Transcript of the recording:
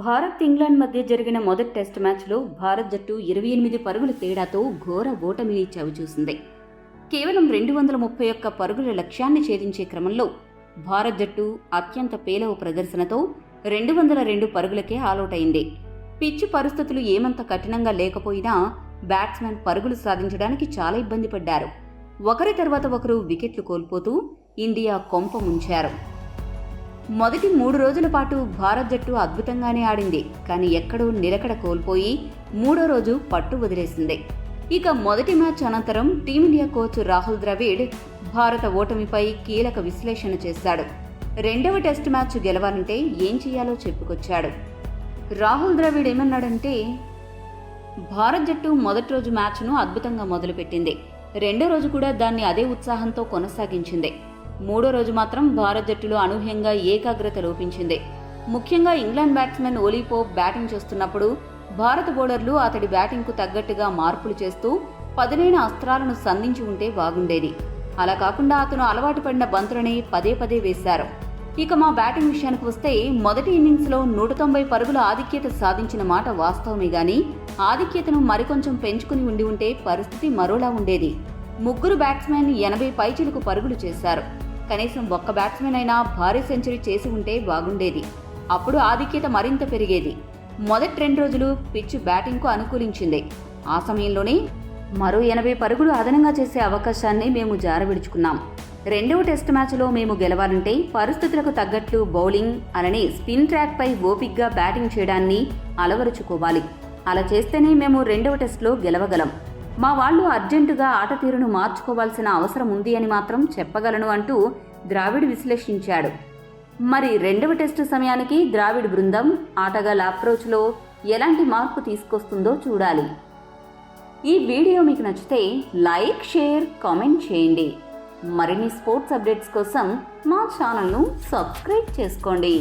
Bharat England మధ్య జరిగిన మొదటి టెస్ట్ మ్యాచ్లో భారత్ జట్టు 28 పరుగుల తేడాతో ఘోర ఓటమిని చవిచూసింది. కేవలం 231 పరుగుల లక్ష్యాన్ని ఛేదించే క్రమంలో భారత్ జట్టు అత్యంత పేలవ ప్రదర్శనతో 202 పరుగులకే ఆలౌట్ అయింది. పిచ్ పరిస్థితులు ఏమంత కఠినంగా లేకపోయినా బ్యాట్స్మెన్ పరుగులు సాధించడానికి చాలా ఇబ్బంది పడ్డారు. ఒకరి తర్వాత ఒకరు వికెట్లు కోల్పోతూ ఇండియా కొంప ముంచారు. మొదటి 3 రోజుల పాటు భారత్ జట్టు అద్భుతంగానే ఆడింది. కానీ ఎక్కడో నిలకడ కోల్పోయి 3వ రోజు పట్టు వదిలేసింది. ఇక మొదటి మ్యాచ్ అనంతరం టీమిండియా కోచ్ రాహుల్ ద్రవిడ్ భారత ఓటమిపై కీలక విశ్లేషణ చేశాడు. 2వ టెస్ట్ మ్యాచ్ గెలవాలంటే ఏం చేయాలో చెప్పుకొచ్చాడు. రాహుల్ ద్రవిడ్ ఏమన్నాడంటే, భారత్ జట్టు మొదటి రోజు మ్యాచ్ను అద్భుతంగా మొదలుపెట్టింది. 2వ రోజు కూడా దాన్ని అదే ఉత్సాహంతో కొనసాగించింది. 3వ రోజు మాత్రం భారత్ జట్టులో అనూహ్యంగా ఏకాగ్రత లోపించింది. ముఖ్యంగా England batsmen Ollie Pope batting చేస్తున్నప్పుడు భారత బౌలర్లు అతడి బ్యాటింగ్కు తగ్గట్టుగా మార్పులు చేస్తూ పదునైన అస్త్రాలను సంధించి ఉంటే బాగుండేది. అలా కాకుండా అతను అలవాటు పడిన బంతులని పదే పదే వేశారు. ఇక మా బ్యాటింగ్ విషయానికి వస్తే మొదటి ఇన్నింగ్స్లో 190 పరుగుల ఆధిక్యత సాధించిన మాట వాస్తవమే గానీ ఆధిక్యతను మరికొంచెం పెంచుకుని ఉంటే పరిస్థితి మరోలా ఉండేది. 3 బ్యాట్స్మెన్ 80 పైచిలకు పరుగులు చేశారు. కనీసం ఒక్క బ్యాట్స్మెన్ అయినా భారీ సెంచరీ చేసి ఉంటే బాగుండేది. అప్పుడు ఆధిక్యత మరింత పెరిగేది. మొదటి 2 రోజులు పిచ్ బ్యాటింగ్కు అనుకూలించింది. ఆ సమయంలోనే మరో 80 పరుగులు అదనంగా చేసే అవకాశాన్ని మేము జారవిడుచుకున్నాం. 2వ టెస్ట్ మ్యాచ్లో మేము గెలవాలంటే పరిస్థితులకు తగ్గట్లు బౌలింగ్ అలానే స్పిన్ ట్రాక్పై ఓపిక్గా బ్యాటింగ్ చేయడాన్ని అలవరుచుకోవాలి. అలా చేస్తేనే మేము 2వ టెస్ట్లో గెలవగలం. మా వాళ్లు అర్జెంటుగా ఆట తీరును మార్చుకోవాల్సిన అవసరం ఉంది అని మాత్రం చెప్పగలను అంటూ ద్రావిడ్ విశ్లేషించాడు. మరి 2వ టెస్టు సమయానికి ద్రావిడ్ బృందం ఆటగాళ్ల అప్రోచ్లో ఎలాంటి మార్పు తీసుకొస్తుందో చూడాలి. ఈ వీడియో మీకు నచ్చితే లైక్, షేర్, కామెంట్ చేయండి. మరిన్ని స్పోర్ట్స్ అప్డేట్స్ కోసం మా ఛానల్ను సబ్స్క్రైబ్ చేసుకోండి.